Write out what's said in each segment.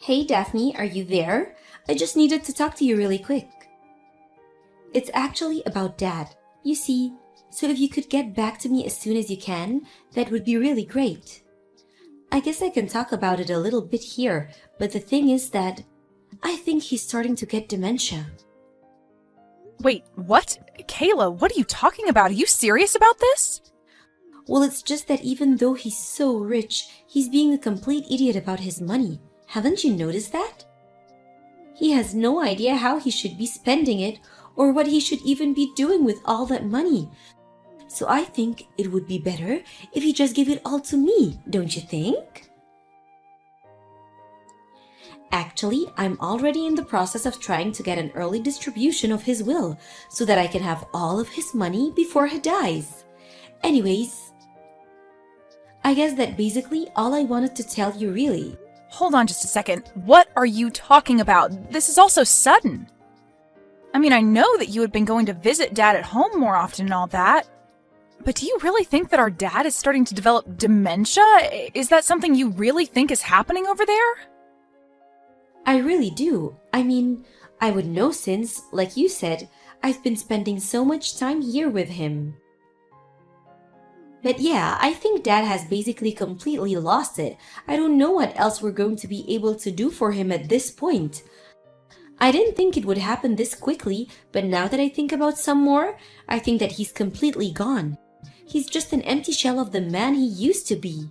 Hey Daphne, are you there? I just needed to talk to you really quick. It's actually about Dad. You see, so if you could get back to me as soon as you can, that would be really great. I guess I can talk about it a little bit here, but the thing is that I think he's starting to get dementia. Wait, what? Kayla, what are you talking about? Are you serious about this? Well, it's just that even though he's so rich, he's being a complete idiot about his money. Haven't you noticed that? He has no idea how he should be spending it or what he should even be doing with all that money. So I think it would be better if he just gave it all to me, don't you think? Actually, I'm already in the process of trying to get an early distribution of his will so that I can have all of his money before he dies. Anyways, I guess that basically all I wanted to tell you really. Hold on just a second. What are you talking about? This is all so sudden. I mean, I know that you had been going to visit Dad at home more often and all that. But do you really think that our dad is starting to develop dementia? Is that something you really think is happening over there? I really do. I mean, I would know since, like you said, I've been spending so much time here with him. But yeah, I think Dad has basically completely lost it. I don't know what else we're going to be able to do for him at this point. I didn't think it would happen this quickly, but now that I think about some more, I think that he's completely gone. He's just an empty shell of the man he used to be.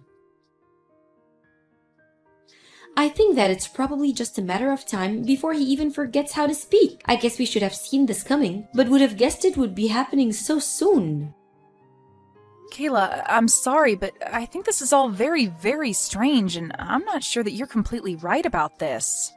I think that it's probably just a matter of time before he even forgets how to speak. I guess we should have seen this coming, but would have guessed it would be happening so soon. Kayla, I'm sorry, but I think this is all very, very strange, and I'm not sure that you're completely right about this.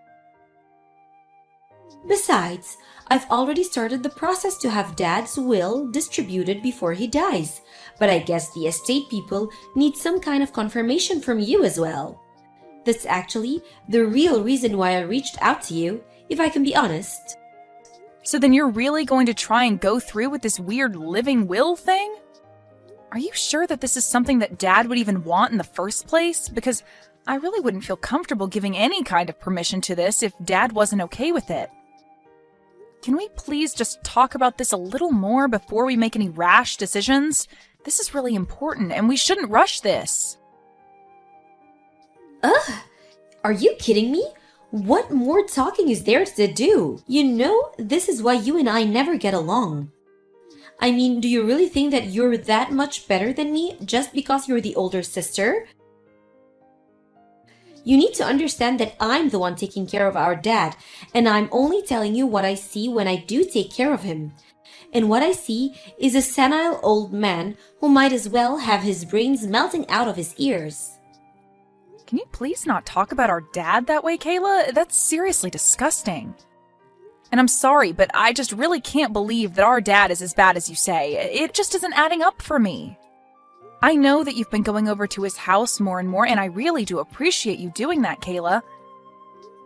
Besides, I've already started the process to have Dad's will distributed before he dies, but I guess the estate people need some kind of confirmation from you as well. That's actually the real reason why I reached out to you, if I can be honest. So then you're really going to try and go through with this weird living will thing? Are you sure that this is something that Dad would even want in the first place? Because I really wouldn't feel comfortable giving any kind of permission to this if Dad wasn't okay with it. Can we please just talk about this a little more before we make any rash decisions? This is really important, and we shouldn't rush this. Ugh! Are you kidding me? What more talking is there to do? You know, this is why you and I never get along. I mean, do you really think that you're that much better than me just because you're the older sister? You need to understand that I'm the one taking care of our dad, and I'm only telling you what I see when I do take care of him. And what I see is a senile old man who might as well have his brains melting out of his ears. Can you please not talk about our dad that way, Kayla? That's seriously disgusting. And I'm sorry, but I just really can't believe that our dad is as bad as you say. It just isn't adding up for me. I know that you've been going over to his house more and more, and I really do appreciate you doing that, Kayla.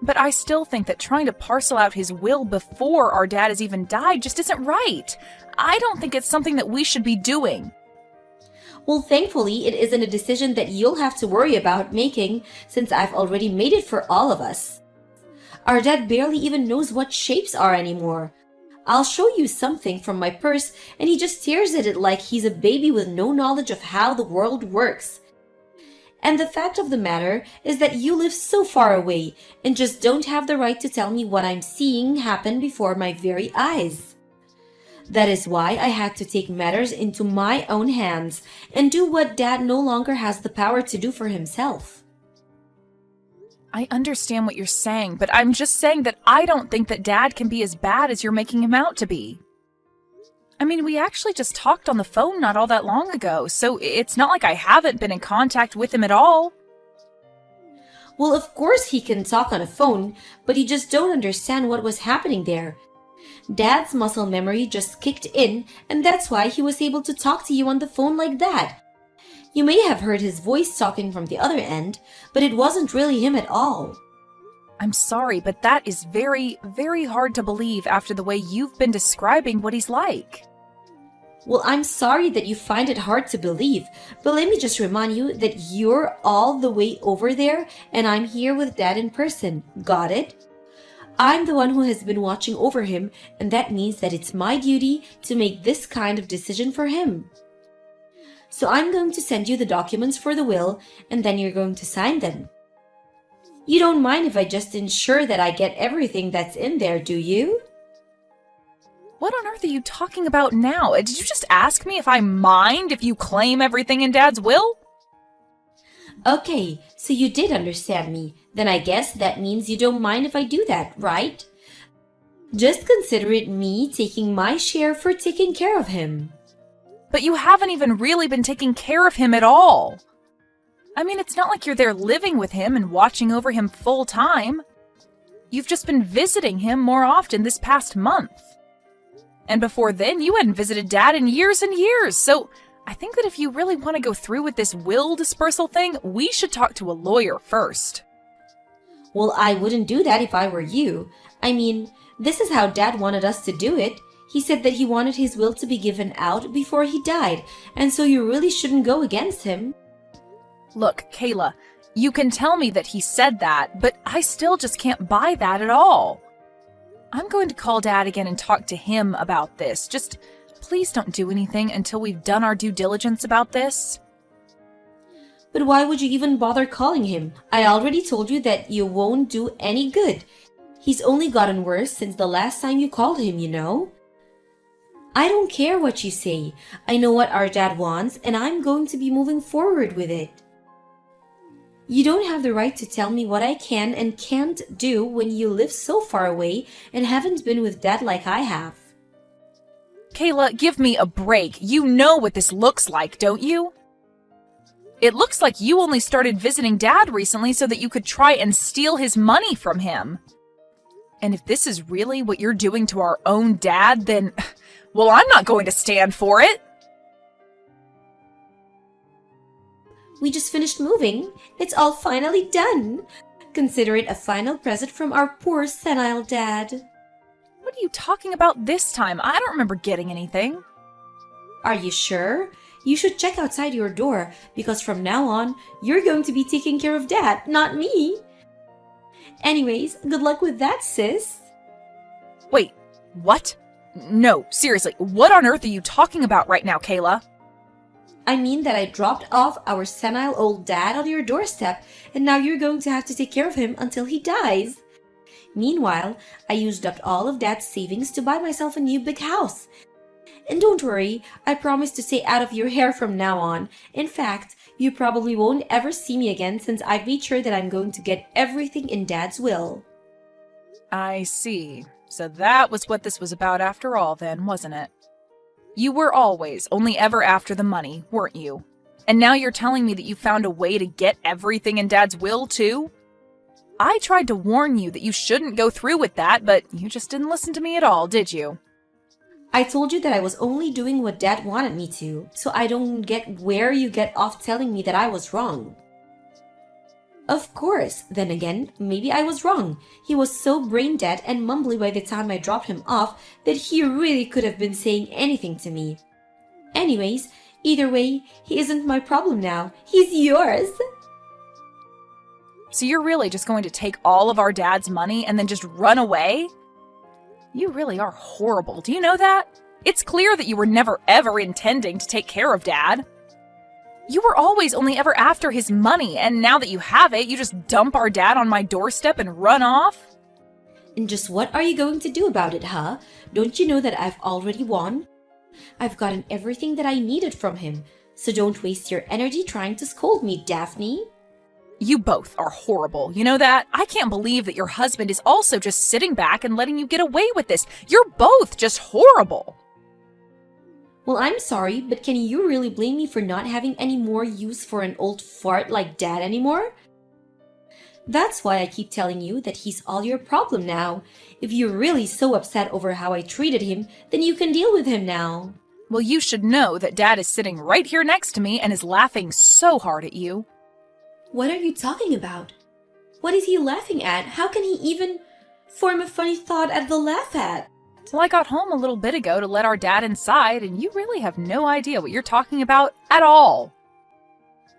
But I still think that trying to parcel out his will before our dad has even died just isn't right. I don't think it's something that we should be doing. Well, thankfully, it isn't a decision that you'll have to worry about making since I've already made it for all of us. Our dad barely even knows what shapes are anymore. I'll show you something from my purse and he just stares at it like he's a baby with no knowledge of how the world works. And the fact of the matter is that you live so far away and just don't have the right to tell me what I'm seeing happen before my very eyes. That is why I had to take matters into my own hands and do what Dad no longer has the power to do for himself. I understand what you're saying, but I'm just saying that I don't think that Dad can be as bad as you're making him out to be. I mean, we actually just talked on the phone not all that long ago, so it's not like I haven't been in contact with him at all. Well, of course he can talk on a phone, but you just don't understand what was happening there. Dad's muscle memory just kicked in, and that's why he was able to talk to you on the phone like that. You may have heard his voice talking from the other end, but it wasn't really him at all. I'm sorry, but that is very, very hard to believe after the way you've been describing what he's like. Well, I'm sorry that you find it hard to believe, but let me just remind you that you're all the way over there and I'm here with Dad in person. Got it? I'm the one who has been watching over him, and that means that it's my duty to make this kind of decision for him. So I'm going to send you the documents for the will, and then you're going to sign them. You don't mind if I just ensure that I get everything that's in there, do you? What on earth are you talking about now? Did you just ask me if I mind if you claim everything in Dad's will? Okay, so you did understand me. Then I guess that means you don't mind if I do that, right? Just consider it me taking my share for taking care of him. But you haven't even really been taking care of him at all. I mean, it's not like you're there living with him and watching over him full time. You've just been visiting him more often this past month. And before then, you hadn't visited Dad in years and years, so I think that if you really want to go through with this will dispersal thing, we should talk to a lawyer first. Well, I wouldn't do that if I were you. I mean, this is how Dad wanted us to do it. He said that he wanted his will to be given out before he died, and so you really shouldn't go against him. Look, Kayla, you can tell me that he said that, but I still just can't buy that at all. I'm going to call Dad again and talk to him about this. Just please don't do anything until we've done our due diligence about this. But why would you even bother calling him? I already told you that you won't do any good. He's only gotten worse since the last time you called him, you know? I don't care what you say. I know what our dad wants, and I'm going to be moving forward with it. You don't have the right to tell me what I can and can't do when you live so far away and haven't been with Dad like I have. Kayla, give me a break. You know what this looks like, don't you? It looks like you only started visiting Dad recently so that you could try and steal his money from him. And if this is really what you're doing to our own dad, then, well, I'm not going to stand for it. We just finished moving. It's all finally done. Consider it a final present from our poor senile dad. What are you talking about this time? I don't remember getting anything. Are you sure? You should check outside your door, because from now on, you're going to be taking care of Dad, not me. Anyways, good luck with that, sis. Wait, what? No, seriously, what on earth are you talking about right now, Kayla? I mean that I dropped off our senile old dad on your doorstep, and now you're going to have to take care of him until he dies. Meanwhile, I used up all of Dad's savings to buy myself a new big house. And don't worry, I promise to stay out of your hair from now on. In fact, you probably won't ever see me again since I've made sure that I'm going to get everything in Dad's will. I see. So that was what this was about after all then, wasn't it? You were always only ever after the money, weren't you? And now you're telling me that you found a way to get everything in Dad's will, too? I tried to warn you that you shouldn't go through with that, but you just didn't listen to me at all, did you? I told you that I was only doing what Dad wanted me to, so I don't get where you get off telling me that I was wrong. Of course, then again, maybe I was wrong. He was so brain dead and mumbly by the time I dropped him off that he really could have been saying anything to me. Anyways, either way, he isn't my problem now. He's yours. So you're really just going to take all of our dad's money and then just run away? You really are horrible. Do you know that? It's clear that you were never ever intending to take care of Dad. You were always only ever after his money, and now that you have it, you just dump our dad on my doorstep and run off? And just what are you going to do about it, huh? Don't you know that I've already won? I've gotten everything that I needed from him, so don't waste your energy trying to scold me, Daphne. You both are horrible, you know that? I can't believe that your husband is also just sitting back and letting you get away with this. You're both just horrible. Well, I'm sorry, but can you really blame me for not having any more use for an old fart like Dad anymore? That's why I keep telling you that he's all your problem now. If you're really so upset over how I treated him, then you can deal with him now. Well, you should know that Dad is sitting right here next to me and is laughing so hard at you. What are you talking about? What is he laughing at? How can he even form a funny thought at the laugh at? Well, I got home a little bit ago to let our dad inside, and you really have no idea what you're talking about at all.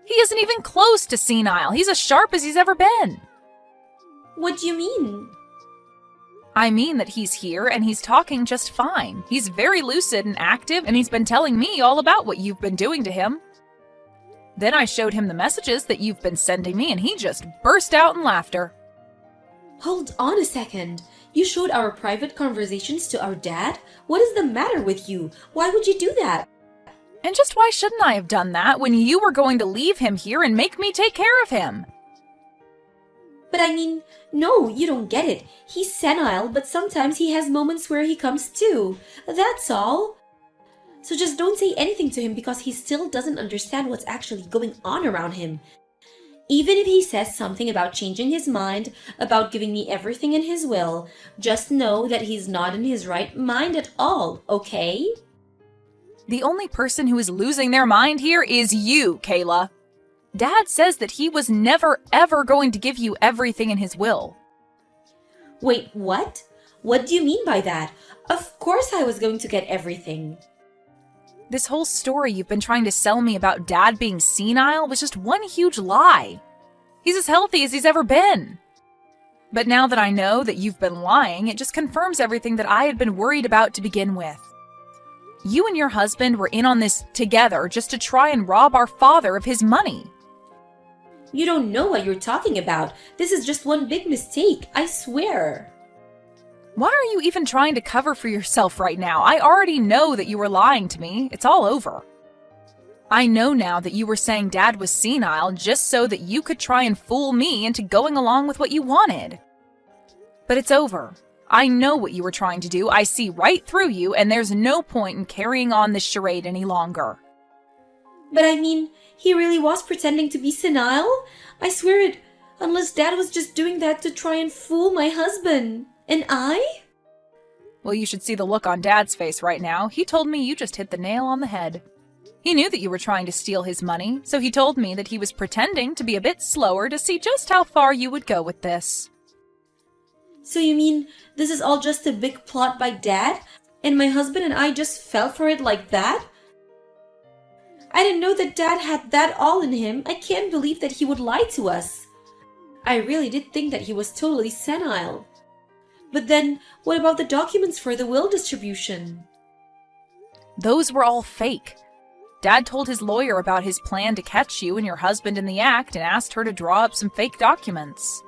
He isn't even close to senile. He's as sharp as he's ever been. What do you mean? I mean that he's here and he's talking just fine. He's very lucid and active, and he's been telling me all about what you've been doing to him. Then I showed him the messages that you've been sending me, and he just burst out in laughter. Hold on a second. You showed our private conversations to our dad? What is the matter with you? Why would you do that? And just why shouldn't I have done that when you were going to leave him here and make me take care of him? But I mean, no, you don't get it. He's senile, but sometimes he has moments where he comes to. That's all. So just don't say anything to him because he still doesn't understand what's actually going on around him. Even if he says something about changing his mind, about giving me everything in his will, just know that he's not in his right mind at all, okay? The only person who is losing their mind here is you, Kayla. Dad says that he was never ever going to give you everything in his will. Wait, what? What do you mean by that? Of course I was going to get everything. This whole story you've been trying to sell me about Dad being senile was just one huge lie. He's as healthy as he's ever been. But now that I know that you've been lying, it just confirms everything that I had been worried about to begin with. You and your husband were in on this together just to try and rob our father of his money. You don't know what you're talking about. This is just one big mistake, I swear. Why are you even trying to cover for yourself right now? I already know that you were lying to me. It's all over. I know now that you were saying Dad was senile just so that you could try and fool me into going along with what you wanted. But it's over. I know what you were trying to do. I see right through you, and there's no point in carrying on this charade any longer. But I mean, he really was pretending to be senile? I swear it, unless Dad was just doing that to try and fool my husband. And I? Well, you should see the look on Dad's face right now. He told me you just hit the nail on the head. He knew that you were trying to steal his money, so he told me that he was pretending to be a bit slower to see just how far you would go with this. So you mean this is all just a big plot by Dad? And my husband and I just fell for it like that? I didn't know that Dad had that all in him. I can't believe that he would lie to us. I really did think that he was totally senile. But then, what about the documents for the will distribution? Those were all fake. Dad told his lawyer about his plan to catch you and your husband in the act and asked her to draw up some fake documents.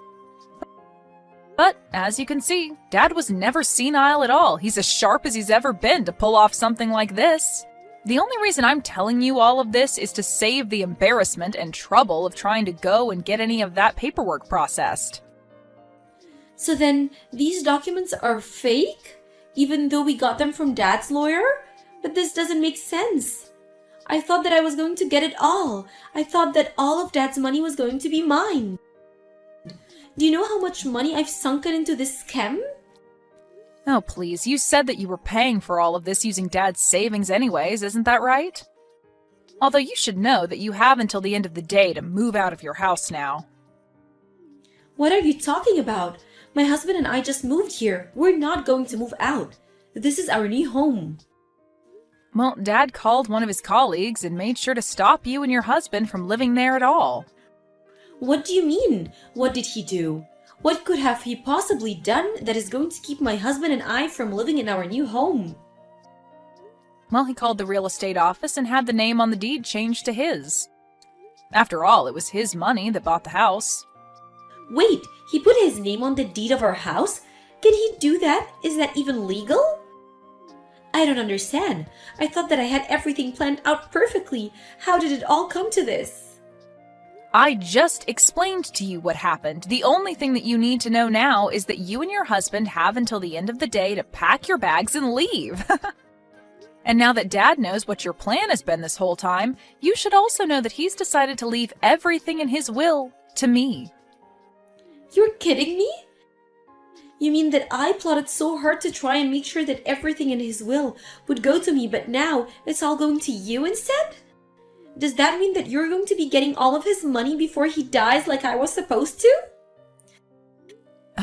But, as you can see, Dad was never senile at all. He's as sharp as he's ever been to pull off something like this. The only reason I'm telling you all of this is to save the embarrassment and trouble of trying to go and get any of that paperwork processed. So then, these documents are fake? Even though we got them from Dad's lawyer? But this doesn't make sense. I thought that I was going to get it all. I thought that all of Dad's money was going to be mine. Do you know how much money I've sunken into this scam? Oh, please, you said that you were paying for all of this using Dad's savings anyways, isn't that right? Although you should know that you have until the end of the day to move out of your house now. What are you talking about? My husband and I just moved here. We're not going to move out. This is our new home. Well, Dad called one of his colleagues and made sure to stop you and your husband from living there at all. What do you mean? What did he do? What could have he possibly done that is going to keep my husband and I from living in our new home? Well, he called the real estate office and had the name on the deed changed to his. After all, it was his money that bought the house. Wait, he put his name on the deed of our house? Can he do that? Is that even legal? I don't understand. I thought that I had everything planned out perfectly. How did it all come to this? I just explained to you what happened. The only thing that you need to know now is that you and your husband have until the end of the day to pack your bags and leave. And now that Dad knows what your plan has been this whole time, you should also know that he's decided to leave everything in his will to me. You're kidding me? You mean that I plotted so hard to try and make sure that everything in his will would go to me, but now it's all going to you instead? Does that mean that you're going to be getting all of his money before he dies like I was supposed to?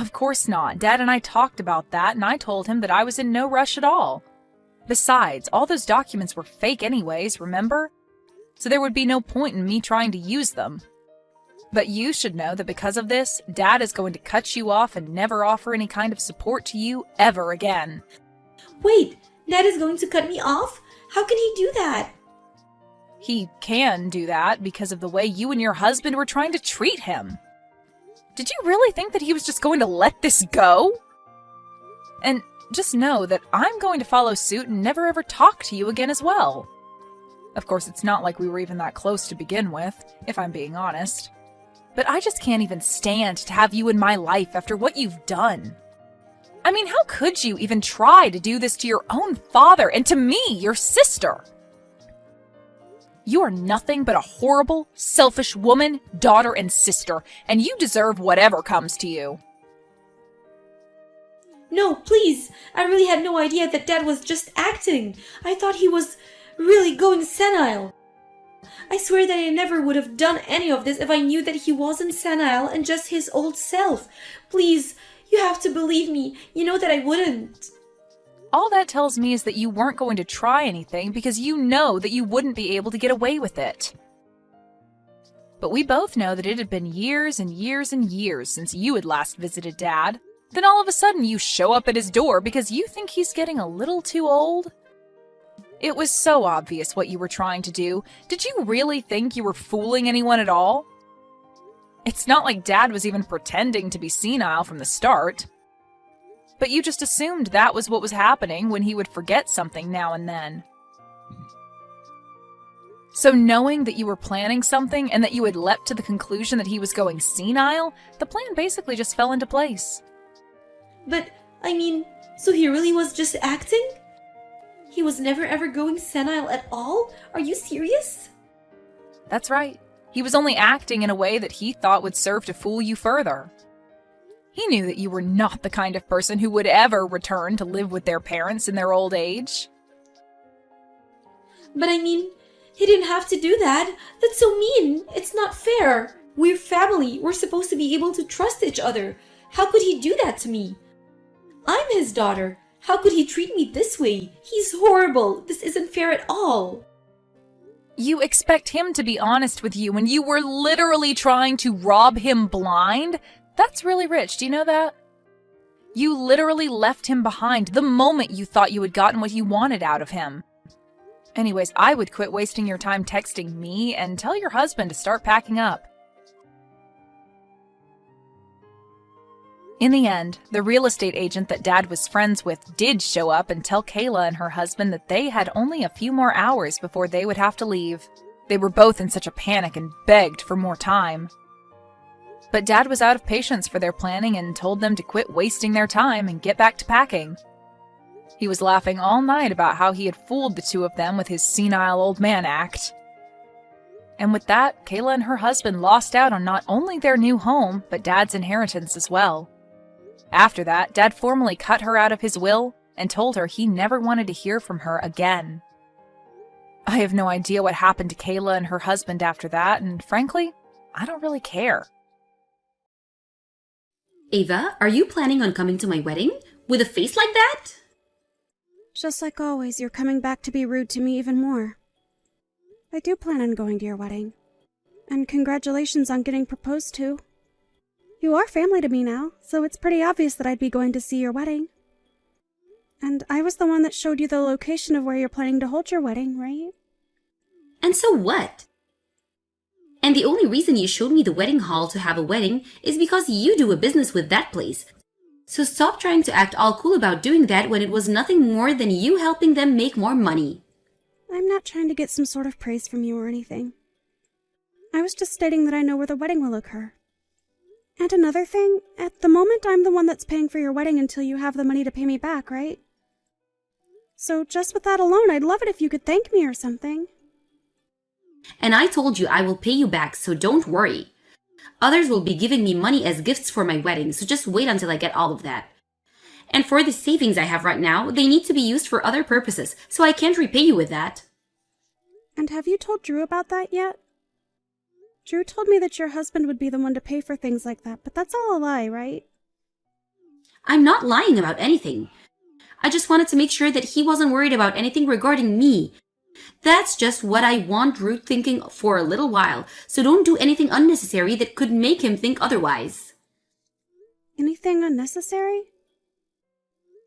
Of course not. Dad and I talked about that, and I told him that I was in no rush at all. Besides, all those documents were fake anyways, remember? So there would be no point in me trying to use them. But you should know that because of this, Dad is going to cut you off and never offer any kind of support to you ever again. Wait, Dad is going to cut me off? How can he do that? He can do that because of the way you and your husband were trying to treat him. Did you really think that he was just going to let this go? And just know that I'm going to follow suit and never ever talk to you again as well. Of course, it's not like we were even that close to begin with, if I'm being honest. But I just can't even stand to have you in my life after what you've done. I mean, how could you even try to do this to your own father and to me, your sister? You are nothing but a horrible, selfish woman, daughter, and sister, and you deserve whatever comes to you. No, please. I really had no idea that Dad was just acting. I thought he was really going senile. I swear that I never would have done any of this if I knew that he wasn't senile and just his old self. Please, you have to believe me. You know that I wouldn't. All that tells me is that you weren't going to try anything because you know that you wouldn't be able to get away with it. But we both know that it had been years and years and years since you had last visited Dad. Then all of a sudden you show up at his door because you think he's getting a little too old? It was so obvious what you were trying to do. Did you really think you were fooling anyone at all? It's not like Dad was even pretending to be senile from the start. But you just assumed that was what was happening when he would forget something now and then. So knowing that you were planning something and that you had leapt to the conclusion that he was going senile, the plan basically just fell into place. But, I mean, so he really was just acting? He was never ever going senile at all? Are you serious? That's right. He was only acting in a way that he thought would serve to fool you further. He knew that you were not the kind of person who would ever return to live with their parents in their old age. But I mean, he didn't have to do that. That's so mean. It's not fair. We're family. We're supposed to be able to trust each other. How could he do that to me? I'm his daughter. How could he treat me this way? He's horrible. This isn't fair at all. You expect him to be honest with you when you were literally trying to rob him blind? That's really rich, do you know that? You literally left him behind the moment you thought you had gotten what you wanted out of him. Anyways, I would quit wasting your time texting me and tell your husband to start packing up. In the end, the real estate agent that Dad was friends with did show up and tell Kayla and her husband that they had only a few more hours before they would have to leave. They were both in such a panic and begged for more time. But Dad was out of patience for their planning and told them to quit wasting their time and get back to packing. He was laughing all night about how he had fooled the two of them with his senile old man act. And with that, Kayla and her husband lost out on not only their new home, but Dad's inheritance as well. After that, Dad formally cut her out of his will and told her he never wanted to hear from her again. I have no idea what happened to Kayla and her husband after that, and frankly, I don't really care. Ava, are you planning on coming to my wedding? With a face like that? Just like always, you're coming back to be rude to me even more. I do plan on going to your wedding. And congratulations on getting proposed to. You are family to me now, so it's pretty obvious that I'd be going to see your wedding. And I was the one that showed you the location of where you're planning to hold your wedding, right? And so what? And the only reason you showed me the wedding hall to have a wedding is because you do a business with that place. So stop trying to act all cool about doing that when it was nothing more than you helping them make more money. I'm not trying to get some sort of praise from you or anything. I was just stating that I know where the wedding will occur. And another thing, at the moment I'm the one that's paying for your wedding until you have the money to pay me back, right? So just with that alone, I'd love it if you could thank me or something. And I told you I will pay you back, so don't worry. Others will be giving me money as gifts for my wedding, so just wait until I get all of that. And for the savings I have right now, they need to be used for other purposes, so I can't repay you with that. And have you told Drew about that yet? Drew told me that your husband would be the one to pay for things like that, but that's all a lie, right? I'm not lying about anything. I just wanted to make sure that he wasn't worried about anything regarding me. That's just what I want Root thinking for a little while, so don't do anything unnecessary that could make him think otherwise. Anything unnecessary?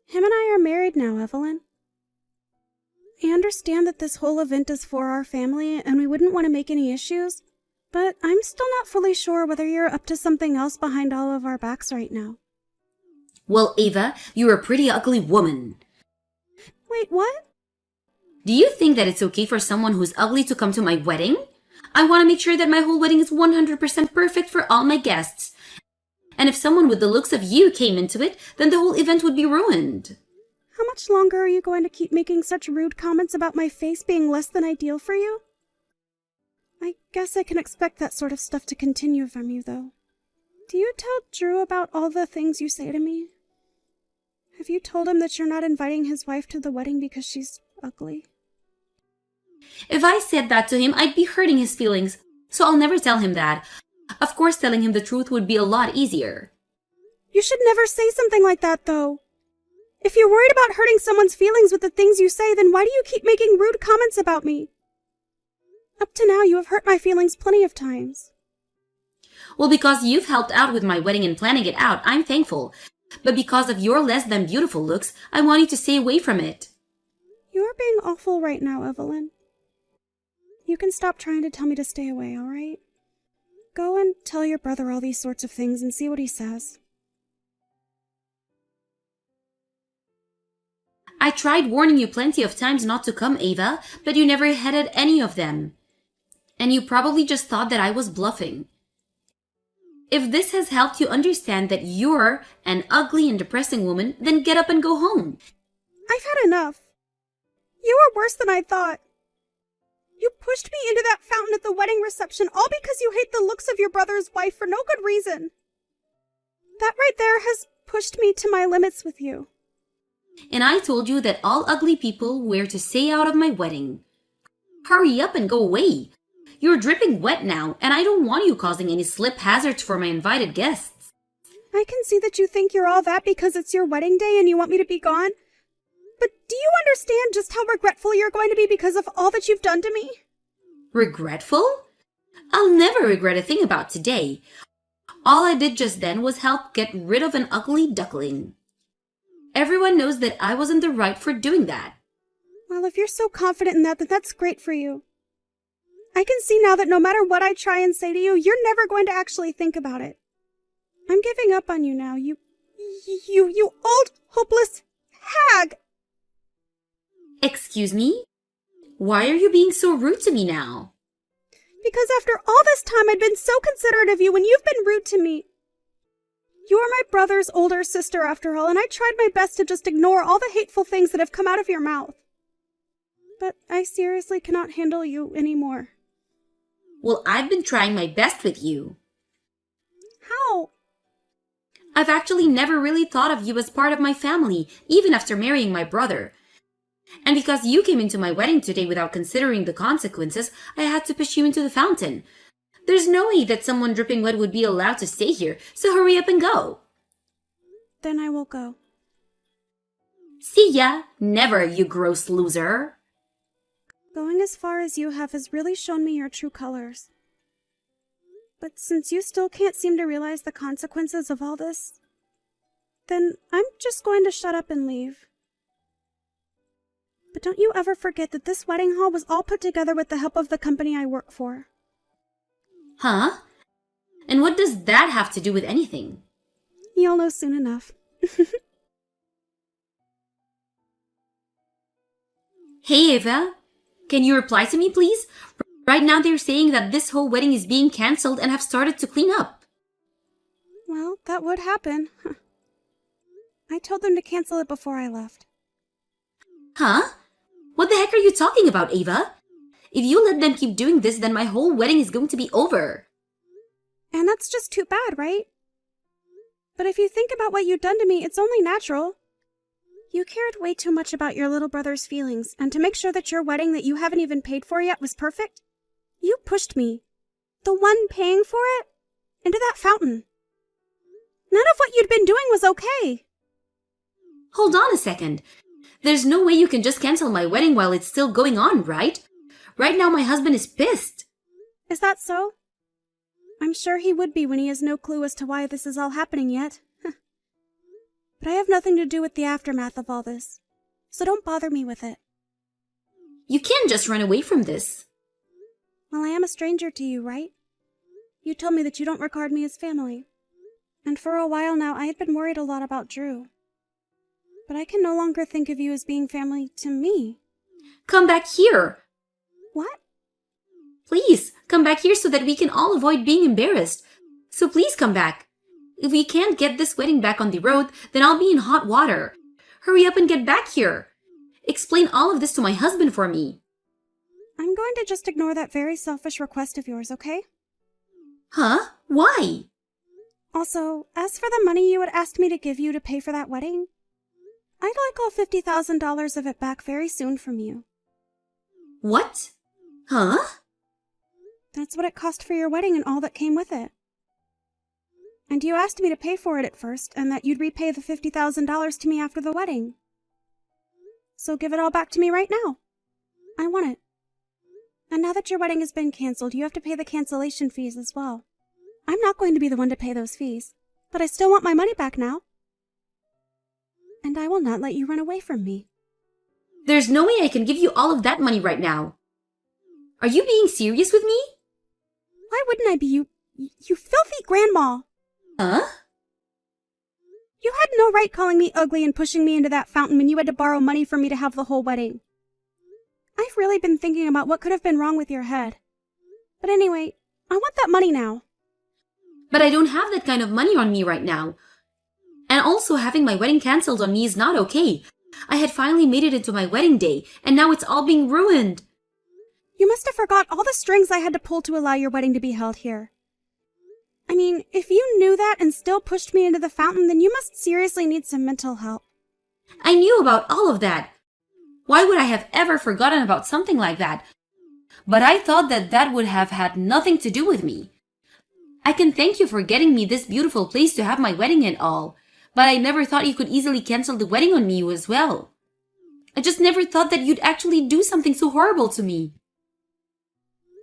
Him and I are married now, Evelyn. I understand that this whole event is for our family and we wouldn't want to make any issues, but I'm still not fully sure whether you're up to something else behind all of our backs right now. Well, Ava, you're a pretty ugly woman. Wait, what? Do you think that it's okay for someone who's ugly to come to my wedding? I want to make sure that my whole wedding is 100% perfect for all my guests. And if someone with the looks of you came into it, then the whole event would be ruined. How much longer are you going to keep making such rude comments about my face being less than ideal for you? I guess I can expect that sort of stuff to continue from you, though. Do you tell Drew about all the things you say to me? Have you told him that you're not inviting his wife to the wedding because she's ugly? If I said that to him, I'd be hurting his feelings, so I'll never tell him that. Of course, telling him the truth would be a lot easier. You should never say something like that, though. If you're worried about hurting someone's feelings with the things you say, then why do you keep making rude comments about me? Up to now, you have hurt my feelings plenty of times. Well, because you've helped out with my wedding and planning it out, I'm thankful. But because of your less than beautiful looks, I want you to stay away from it. You're being awful right now, Evelyn. You can stop trying to tell me to stay away, all right? Go and tell your brother all these sorts of things and see what he says. I tried warning you plenty of times not to come, Ava, but you never heeded any of them. And you probably just thought that I was bluffing. If this has helped you understand that you're an ugly and depressing woman, then get up and go home. I've had enough. You are worse than I thought. You pushed me into that fountain at the wedding reception all because you hate the looks of your brother's wife for no good reason. That right there has pushed me to my limits with you. And I told you that all ugly people were to stay out of my wedding. Hurry up and go away. You're dripping wet now, and I don't want you causing any slip hazards for my invited guests. I can see that you think you're all that because it's your wedding day and you want me to be gone. But do you understand just how regretful you're going to be because of all that you've done to me? Regretful? I'll never regret a thing about today. All I did just then was help get rid of an ugly duckling. Everyone knows that I was in the right for doing that. Well, if you're so confident in that, then that's great for you. I can see now that no matter what I try and say to you, you're never going to actually think about it. I'm giving up on you now, you old, hopeless hag! Excuse me? Why are you being so rude to me now? Because after all this time I'd been so considerate of you when you've been rude to me. You are my brother's older sister after all, and I tried my best to just ignore all the hateful things that have come out of your mouth. But I seriously cannot handle you anymore. Well, I've been trying my best with you. How? I've actually never really thought of you as part of my family, even after marrying my brother. And because you came into my wedding today without considering the consequences, I had to push you into the fountain. There's no way that someone dripping wet would be allowed to stay here, so hurry up and go. Then I will go. See ya! Never, you gross loser! Going as far as you have has really shown me your true colors. But since you still can't seem to realize the consequences of all this, then I'm just going to shut up and leave. But don't you ever forget that this wedding hall was all put together with the help of the company I work for. Huh? And what does that have to do with anything? You'll know soon enough. Hey, Ava. Can you reply to me, please? Right now they're saying that this whole wedding is being cancelled and have started to clean up. Well, that would happen. I told them to cancel it before I left. Huh? What the heck are you talking about, Ava? If you let them keep doing this, then my whole wedding is going to be over. And that's just too bad, right? But if you think about what you've done to me, it's only natural. You cared way too much about your little brother's feelings, and to make sure that your wedding that you haven't even paid for yet was perfect, you pushed me, the one paying for it, into that fountain. None of what you'd been doing was okay. Hold on a second. There's no way you can just cancel my wedding while it's still going on, right? Right now my husband is pissed. Is that so? I'm sure he would be when he has no clue as to why this is all happening yet. But I have nothing to do with the aftermath of all this, so don't bother me with it. You can't just run away from this. Well, I am a stranger to you, right? You told me that you don't regard me as family. And for a while now, I had been worried a lot about Drew. But I can no longer think of you as being family to me. Come back here. What? Please, come back here so that we can all avoid being embarrassed. So please come back. If we can't get this wedding back on the road, then I'll be in hot water. Hurry up and get back here. Explain all of this to my husband for me. I'm going to just ignore that very selfish request of yours, okay? Huh? Why? Also, as for the money you had asked me to give you to pay for that wedding, I'd like all $50,000 of it back very soon from you. What? Huh? That's what it cost for your wedding and all that came with it. And you asked me to pay for it at first, and that you'd repay the $50,000 to me after the wedding. So give it all back to me right now. I want it. And now that your wedding has been canceled, you have to pay the cancellation fees as well. I'm not going to be the one to pay those fees, but I still want my money back now. And I will not let you run away from me. There's no way I can give you all of that money right now. Are you being serious with me? Why wouldn't I be, you filthy grandma? Huh? You had no right calling me ugly and pushing me into that fountain when you had to borrow money from me to have the whole wedding. I've really been thinking about what could have been wrong with your head. But anyway, I want that money now. But I don't have that kind of money on me right now. And also having my wedding cancelled on me is not okay. I had finally made it into my wedding day, and now it's all being ruined. You must have forgot all the strings I had to pull to allow your wedding to be held here. I mean, if you knew that and still pushed me into the fountain, then you must seriously need some mental help. I knew about all of that. Why would I have ever forgotten about something like that? But I thought that would have had nothing to do with me. I can thank you for getting me this beautiful place to have my wedding and all, but I never thought you could easily cancel the wedding on me as well. I just never thought that you'd actually do something so horrible to me.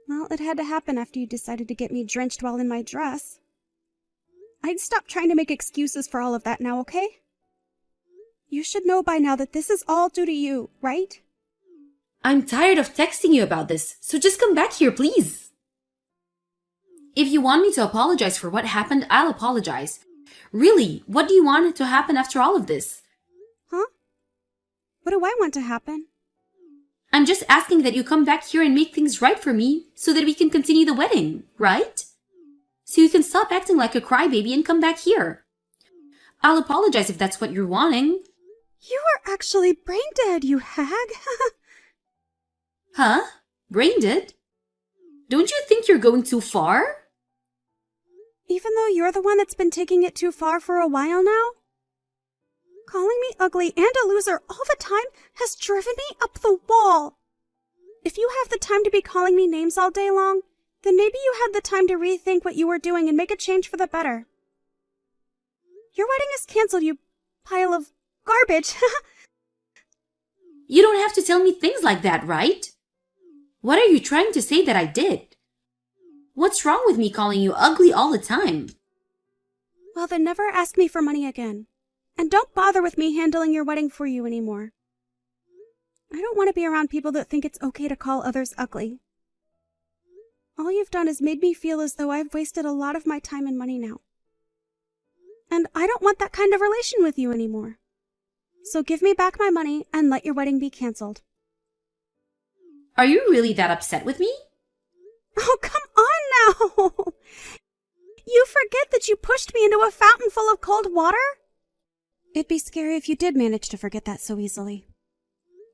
Well, it had to happen after you decided to get me drenched while in my dress. I'd stop trying to make excuses for all of that now, okay? You should know by now that this is all due to you, right? I'm tired of texting you about this, so just come back here, please. If you want me to apologize for what happened, I'll apologize. Really, what do you want to happen after all of this? Huh? What do I want to happen? I'm just asking that you come back here and make things right for me so that we can continue the wedding, right? So you can stop acting like a crybaby and come back here. I'll apologize if that's what you're wanting. You are actually brain dead, you hag. Huh? Brain dead? Don't you think you're going too far? Even though you're the one that's been taking it too far for a while now? Calling me ugly and a loser all the time has driven me up the wall. If you have the time to be calling me names all day long, then maybe you had the time to rethink what you were doing and make a change for the better. Your wedding is canceled, you pile of garbage. You don't have to tell me things like that, right? What are you trying to say that I did? What's wrong with me calling you ugly all the time? Well, then never ask me for money again. And don't bother with me handling your wedding for you anymore. I don't want to be around people that think it's okay to call others ugly. All you've done is made me feel as though I've wasted a lot of my time and money now. And I don't want that kind of relation with you anymore. So give me back my money and let your wedding be canceled. Are you really that upset with me? Oh, come on now! You forget that you pushed me into a fountain full of cold water? It'd be scary if you did manage to forget that so easily.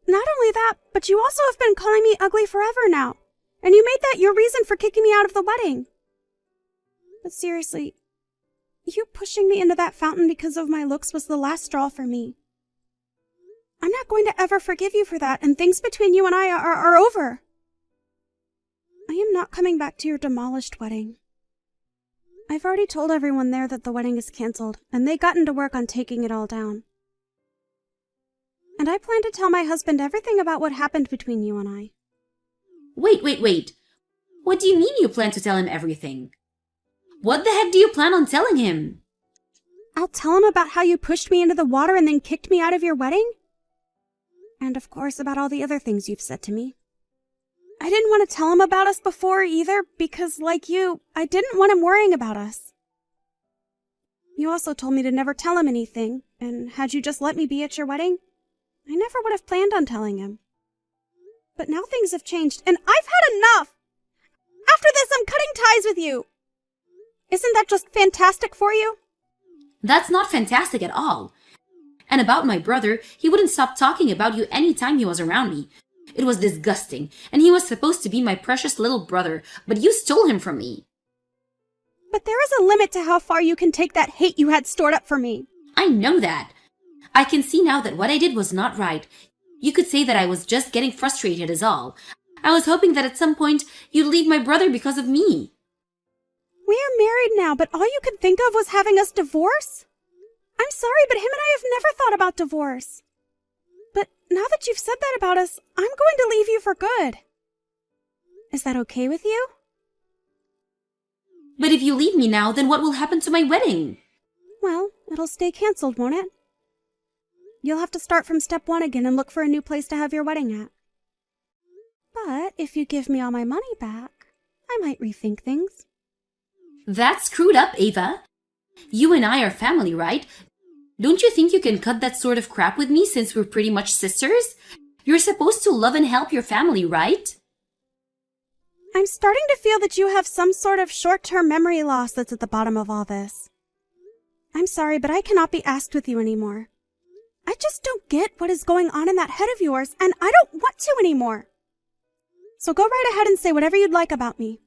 Not only that, but you also have been calling me ugly forever now. And you made that your reason for kicking me out of the wedding. But seriously, you pushing me into that fountain because of my looks was the last straw for me. I'm not going to ever forgive you for that, and things between you and I are over. I am not coming back to your demolished wedding. I've already told everyone there that the wedding is canceled, and they gotten to work on taking it all down. And I plan to tell my husband everything about what happened between you and I. Wait. What do you mean you plan to tell him everything? What the heck do you plan on telling him? I'll tell him about how you pushed me into the water and then kicked me out of your wedding. And of course, about all the other things you've said to me. I didn't want to tell him about us before either because, like you, I didn't want him worrying about us. You also told me to never tell him anything, and had you just let me be at your wedding, I never would have planned on telling him. But now things have changed, and I've had enough! After this, I'm cutting ties with you! Isn't that just fantastic for you? That's not fantastic at all. And about my brother, he wouldn't stop talking about you any time he was around me. It was disgusting, and he was supposed to be my precious little brother, but you stole him from me. But there is a limit to how far you can take that hate you had stored up for me. I know that. I can see now that what I did was not right. You could say that I was just getting frustrated is all. I was hoping that at some point you'd leave my brother because of me. We are married now, but all you could think of was having us divorce? I'm sorry, but him and I have never thought about divorce. But now that you've said that about us, I'm going to leave you for good. Is that okay with you? But if you leave me now, then what will happen to my wedding? Well, it'll stay canceled, won't it? You'll have to start from step one again and look for a new place to have your wedding at. But if you give me all my money back, I might rethink things. That's screwed up, Ava. You and I are family, right? Don't you think you can cut that sort of crap with me since we're pretty much sisters? You're supposed to love and help your family, right? I'm starting to feel that you have some sort of short-term memory loss that's at the bottom of all this. I'm sorry, but I cannot be asked with you anymore. I just don't get what is going on in that head of yours, and I don't want to anymore. So go right ahead and say whatever you'd like about me.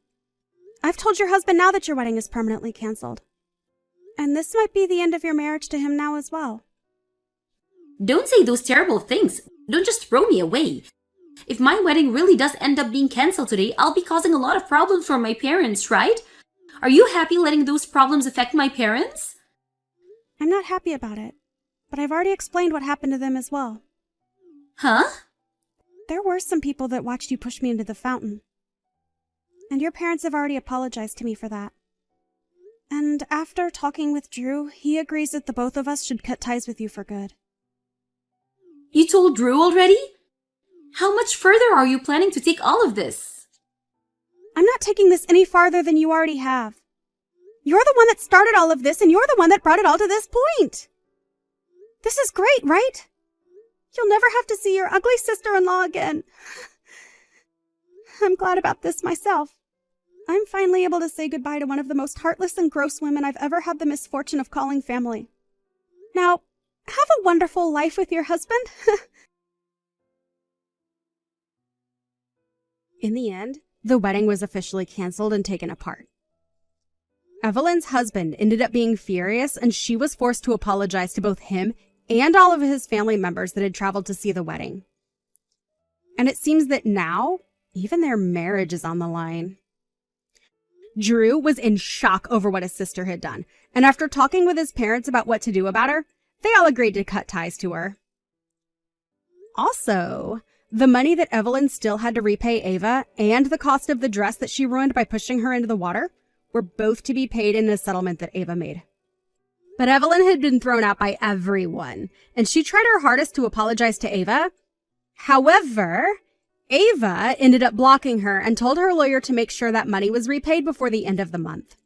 I've told your husband now that your wedding is permanently canceled. And this might be the end of your marriage to him now as well. Don't say those terrible things. Don't just throw me away. If my wedding really does end up being canceled today, I'll be causing a lot of problems for my parents, right? Are you happy letting those problems affect my parents? I'm not happy about it, but I've already explained what happened to them as well. Huh? There were some people that watched you push me into the fountain. And your parents have already apologized to me for that. And after talking with Drew, he agrees that the both of us should cut ties with you for good. You told Drew already? How much further are you planning to take all of this? I'm not taking this any farther than you already have. You're the one that started all of this, and you're the one that brought it all to this point. This is great, right? You'll never have to see your ugly sister-in-law again. I'm glad about this myself. I'm finally able to say goodbye to one of the most heartless and gross women I've ever had the misfortune of calling family. Now, have a wonderful life with your husband. In the end, the wedding was officially canceled and taken apart. Evelyn's husband ended up being furious, and she was forced to apologize to both him and all of his family members that had traveled to see the wedding. And it seems that now, even their marriage is on the line. Drew was in shock over what his sister had done, and after talking with his parents about what to do about her, they all agreed to cut ties to her. Also, the money that Evelyn still had to repay Ava and the cost of the dress that she ruined by pushing her into the water were both to be paid in a settlement that Ava made. But Evelyn had been thrown out by everyone, and she tried her hardest to apologize to Ava. However, Ava ended up blocking her and told her lawyer to make sure that money was repaid before the end of the month.